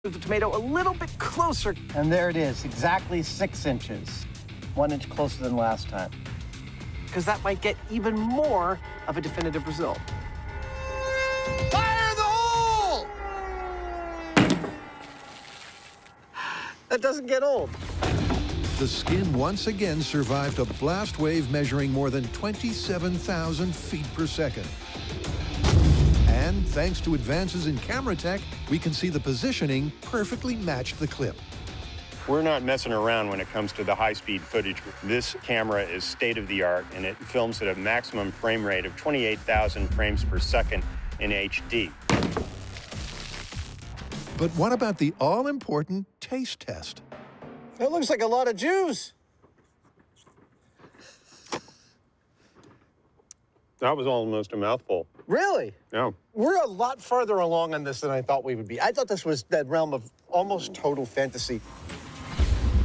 the tomato a little bit closer. And there it is, exactly 6 inches. 1 inch closer than last time. Because that might get even more of a definitive result. Fire the hole! That doesn't get old. The skin once again survived a blast wave measuring more than 27,000 feet per second. And thanks to advances in camera tech, we can see the positioning perfectly matched the clip. We're not messing around when it comes to the high-speed footage. This camera is state-of-the-art, and it films at a maximum frame rate of 28,000 frames per second in HD. But what about the all-important taste test? That looks like a lot of juice. That was almost a mouthful. Really? Yeah. We're a lot farther along on this than I thought we would be. I thought this was that realm of almost total fantasy.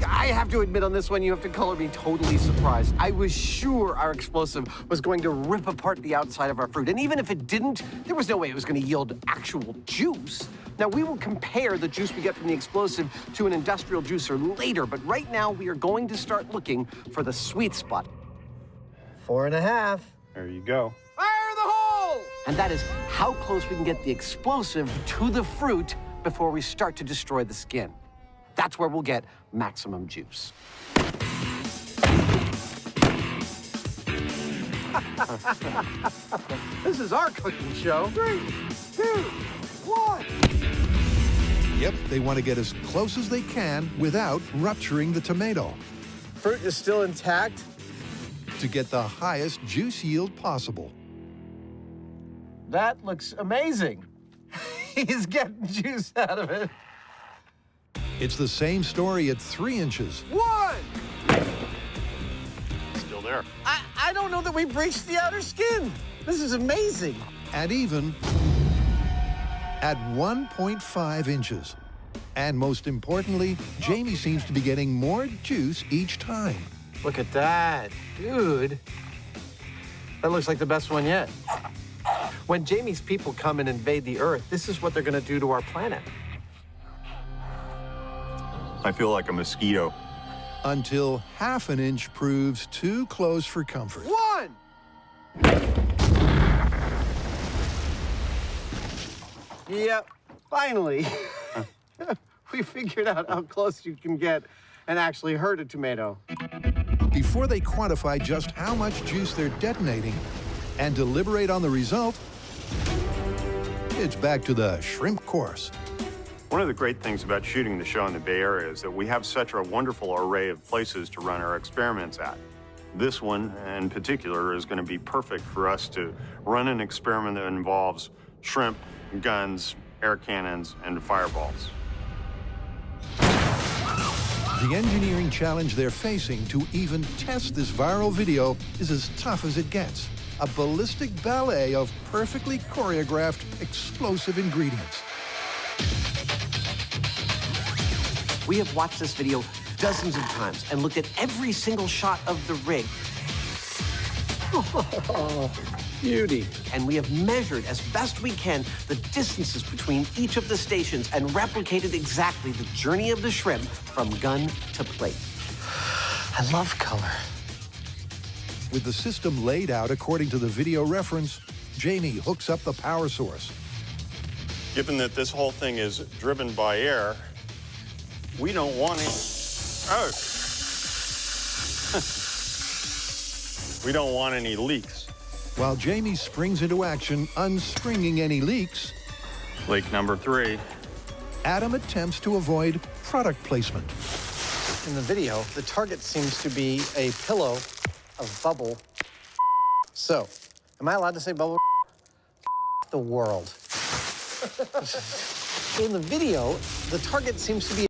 I have to admit on this one, you have to color me totally surprised. I was sure our explosive was going to rip apart the outside of our fruit. And even if it didn't, there was no way it was going to yield actual juice. Now, we will compare the juice we get from the explosive to an industrial juicer later, but right now we are going to start looking for the sweet spot. 4.5. There you go. Fire the hole! And that is how close we can get the explosive to the fruit before we start to destroy the skin. That's where we'll get maximum juice. This is our cooking show. 3, 2, 1. Yep, they want to get as close as they can without rupturing the tomato Fruit is still intact. to get the highest juice yield possible. That looks amazing. He's getting juice out of it. It's the same story at 3 inches. 1. Still there. I don't know that we breached the outer skin. This is amazing. And even at 1.5 inches. And most importantly, Jamie seems to be getting more juice each time. Look at that, dude. That looks like the best one yet. When Jamie's people come and invade the Earth, this is what they're gonna do to our planet. I feel like a mosquito. Until half an inch proves too close for comfort. 1. Yep, finally. We figured out how close you can get and actually hurt a tomato. Before they quantify just how much juice they're detonating and deliberate on the result, it's back to the shrimp course. One of the great things about shooting the show in the Bay Area is that we have such a wonderful array of places to run our experiments at. This one, in particular, is going to be perfect for us to run an experiment that involves shrimp, guns, air cannons, and fireballs. The engineering challenge they're facing to even test this viral video is as tough as it gets. A ballistic ballet of perfectly choreographed explosive ingredients. We have watched this video dozens of times and looked at every single shot of the rig. Oh, beauty. And we have measured as best we can the distances between each of the stations and replicated exactly the journey of the shrimp from gun to plate. I love color. With the system laid out according to the video reference, Jamie hooks up the power source. Given that this whole thing is driven by air, we don't want any... Oh! We don't want any leaks. While Jamie springs into action, unspringing any leaks, Leak number 3. Adam attempts to avoid product placement. In the video, the target seems to be a pillow of bubble. So, am I allowed to say bubble? The world. In the video, the target seems to be